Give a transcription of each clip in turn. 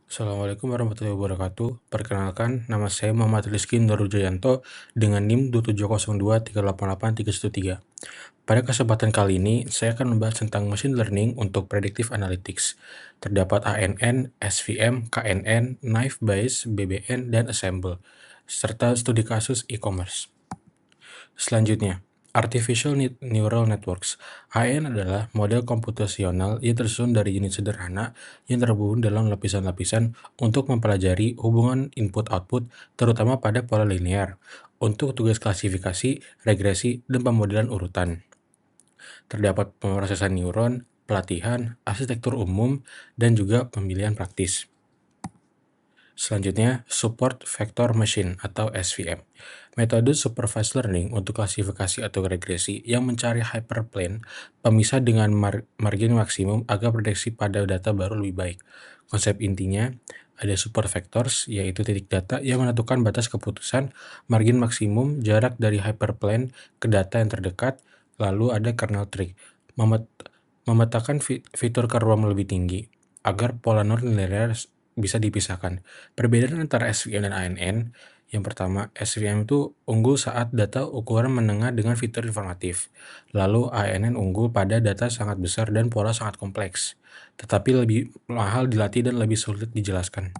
Assalamualaikum warahmatullahi wabarakatuh. Perkenalkan, nama saya Muhammad Rizky Nurujayanto dengan NIM 2702388313. Pada kesempatan kali ini, saya akan membahas tentang machine learning untuk predictive analytics. Terdapat ANN, SVM, KNN, Naive Bayes, BBN, dan Assemble, serta studi kasus e-commerce. Selanjutnya, Artificial Neural Networks. AN adalah model komputasional yang tersusun dari unit sederhana yang terhubung dalam lapisan-lapisan untuk mempelajari hubungan input-output, terutama pada pola linear, untuk tugas klasifikasi, regresi, dan pemodelan urutan. Terdapat pemrosesan neuron, pelatihan, arsitektur umum, dan juga pemilihan praktis. Selanjutnya, Support Vector Machine atau SVM. Metode supervised learning untuk klasifikasi atau regresi yang mencari hyperplane pemisah dengan margin maksimum agar prediksi pada data baru lebih baik. Konsep intinya, ada super vectors, yaitu titik data yang menentukan batas keputusan, margin maksimum, jarak dari hyperplane ke data yang terdekat, lalu ada kernel trick, memetakan fitur ke ruang lebih tinggi, agar pola non-linear bisa dipisahkan. Perbedaan antara SVM dan ANN, yang pertama, SVM itu unggul saat data ukuran menengah dengan fitur informatif. Lalu ANN unggul pada data sangat besar dan pola sangat kompleks, tetapi lebih mahal dilatih dan lebih sulit dijelaskan.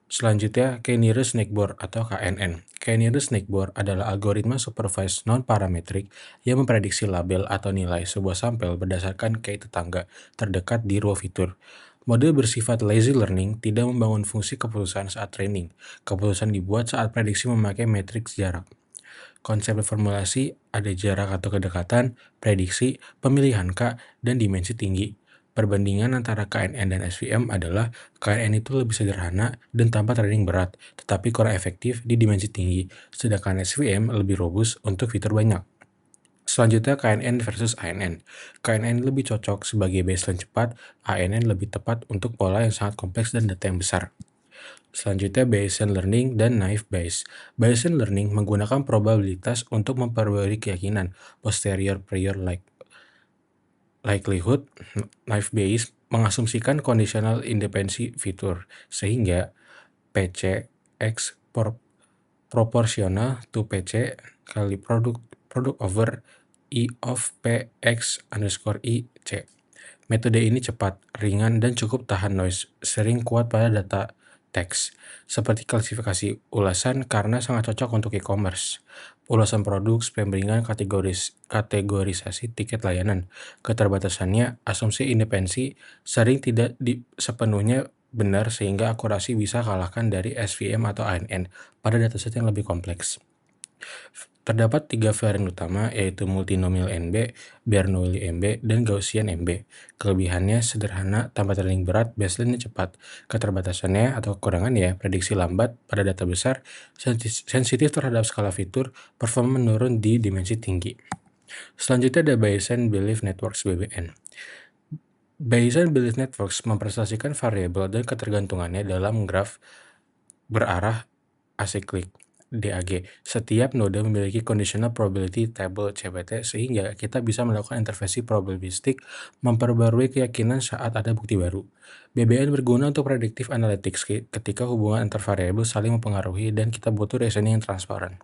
Selanjutnya, K-nearest Snakeboard atau KNN. K-nearest Snakeboard adalah algoritma supervised non-parametric yang memprediksi label atau nilai sebuah sampel berdasarkan K tetangga terdekat di raw fitur. Model bersifat lazy learning tidak membangun fungsi keputusan saat training. Keputusan dibuat saat prediksi memakai matriks jarak. Konsep formulasi ada jarak atau kedekatan, prediksi, pemilihan K, dan dimensi tinggi. Perbandingan antara KNN dan SVM adalah KNN itu lebih sederhana dan tanpa training berat, tetapi kurang efektif di dimensi tinggi, sedangkan SVM lebih robust untuk fitur banyak. Selanjutnya KNN versus ANN. KNN lebih cocok sebagai baseline cepat, ANN lebih tepat untuk pola yang sangat kompleks dan data yang besar. Selanjutnya Bayesian Learning dan Naive Bayes. Bayesian Learning menggunakan probabilitas untuk memperbarui keyakinan posterior prior likelihood. Naive Bayes mengasumsikan conditional independency fitur, sehingga PC X proporsional to PC kali product over I of P X underscore I C. Metode ini cepat, ringan, dan cukup tahan noise, sering kuat pada data teks, seperti klasifikasi ulasan karena sangat cocok untuk e-commerce. Ulasan produk, spam ringan, kategorisasi tiket layanan. Keterbatasannya, asumsi independensi sering tidak sepenuhnya benar sehingga akurasi bisa kalahkan dari SVM atau ANN pada dataset yang lebih kompleks. Terdapat 3 varian utama, yaitu multinomial NB, Bernoulli MB, dan Gaussian MB. Kelebihannya sederhana, tanpa training berat, baseline-nya cepat. Keterbatasannya atau kekurangannya, prediksi lambat pada data besar, sensitif terhadap skala fitur, performa menurun di dimensi tinggi. Selanjutnya ada Bayesian Belief Networks BBN. Bayesian Belief Networks mempresentasikan variabel dan ketergantungannya dalam graf berarah asiklik DAG. Setiap node memiliki conditional probability table CPT sehingga kita bisa melakukan intervensi probabilistik memperbarui keyakinan saat ada bukti baru. BBN berguna untuk predictive analytics ketika hubungan antar variabel saling mempengaruhi dan kita butuh reasoning yang transparan.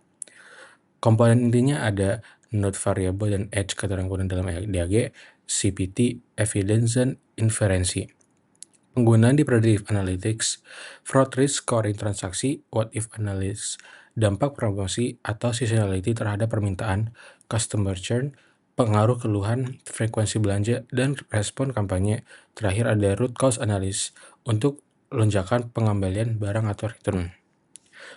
Komponen intinya ada node variable dan edge keterangkutan dalam DAG, CPT, evidence, dan inferensi. Penggunaan di predictive analytics, fraud risk scoring transaksi, what if analysis, dampak promosi atau seasonality terhadap permintaan, customer churn, pengaruh keluhan, frekuensi belanja, dan respon kampanye. Terakhir ada root cause analysis untuk lonjakan pengembalian barang atau return.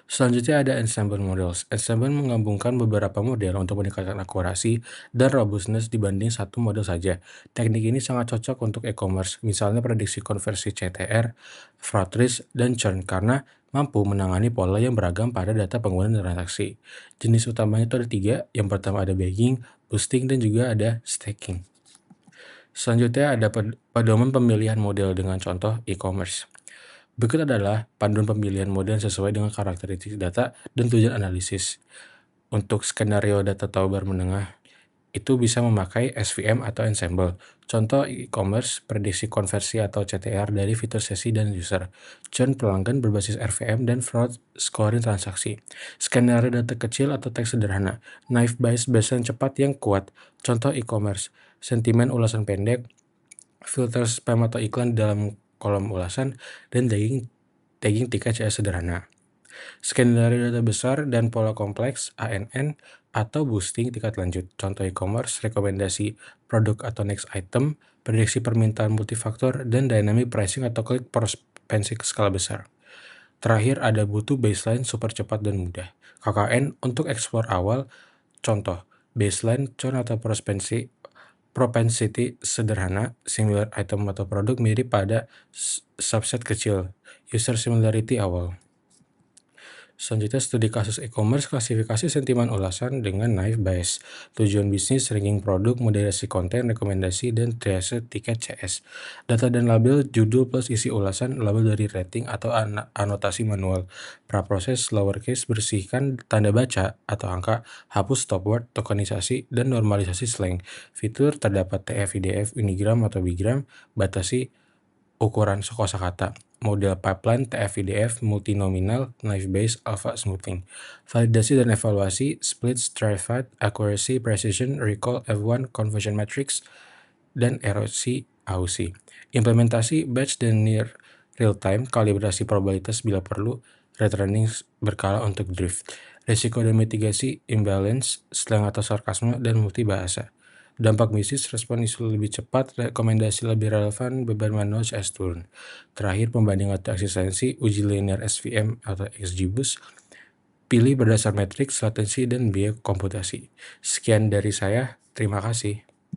Selanjutnya ada ensemble models. Ensemble menggabungkan beberapa model untuk meningkatkan akurasi dan robustness dibanding satu model saja. Teknik ini sangat cocok untuk e-commerce, misalnya prediksi konversi CTR, fraud risk, dan churn karena mampu menangani pola yang beragam pada data pengguna dan transaksi. Jenis utamanya itu ada 3, yang pertama ada bagging, boosting, dan juga ada staking. Selanjutnya ada pedoman pemilihan model dengan contoh e-commerce. Berikut adalah panduan pemilihan model sesuai dengan karakteristik data dan tujuan analisis. Untuk skenario data tawar menengah, itu bisa memakai SVM atau Ensemble. Contoh e-commerce, prediksi konversi atau CTR dari fitur sesi dan user, churn pelanggan berbasis RVM, dan fraud scoring transaksi. Skenario data kecil atau teks sederhana, knife based baseline cepat yang kuat. Contoh e-commerce, sentimen ulasan pendek, filter spam atau iklan dalam kolom ulasan, dan tagging tiket CS sederhana. Skenario data besar dan pola kompleks (ANN) atau boosting tingkat lanjut. Contoh e-commerce, rekomendasi produk atau next item, prediksi permintaan multifaktor, dan dynamic pricing atau klik propensi skala besar. Terakhir ada butuh baseline super cepat dan mudah. KKN untuk explore awal. Contoh, baseline churn atau propensity sederhana, similar item atau produk mirip pada subset kecil. User similarity awal. Selanjutnya studi kasus e-commerce, klasifikasi sentimen ulasan dengan knife bias, tujuan bisnis, ranking produk, moderasi konten, rekomendasi, dan triase tiket CS. Data dan label, judul plus isi ulasan, label dari rating atau anotasi manual. Praproses, lowercase, bersihkan tanda baca atau angka, hapus stop word, tokenisasi, dan normalisasi slang. Fitur terdapat TF, IDF, Unigram atau Bigram, batasi ukuran kosakata. Model pipeline TF-IDF, multinominal, knife-based, alpha smoothing. Validasi dan evaluasi, split, stratified, accuracy, precision, recall, F1, conversion matrix, dan ROC, AUC. Implementasi batch dan near real-time, kalibrasi probabilitas bila perlu, rate running berkala untuk drift. Risiko dan mitigasi, imbalance, slang atau sarkasme, dan multibahasa. Dampak bisnis, respon isu lebih cepat, rekomendasi lebih relevan, beban manual CS turun. Terakhir, pembanding atau eksistensi, uji linear SVM atau XGBoost, pilih berdasar matriks, latensi, dan biaya komputasi. Sekian dari saya, terima kasih.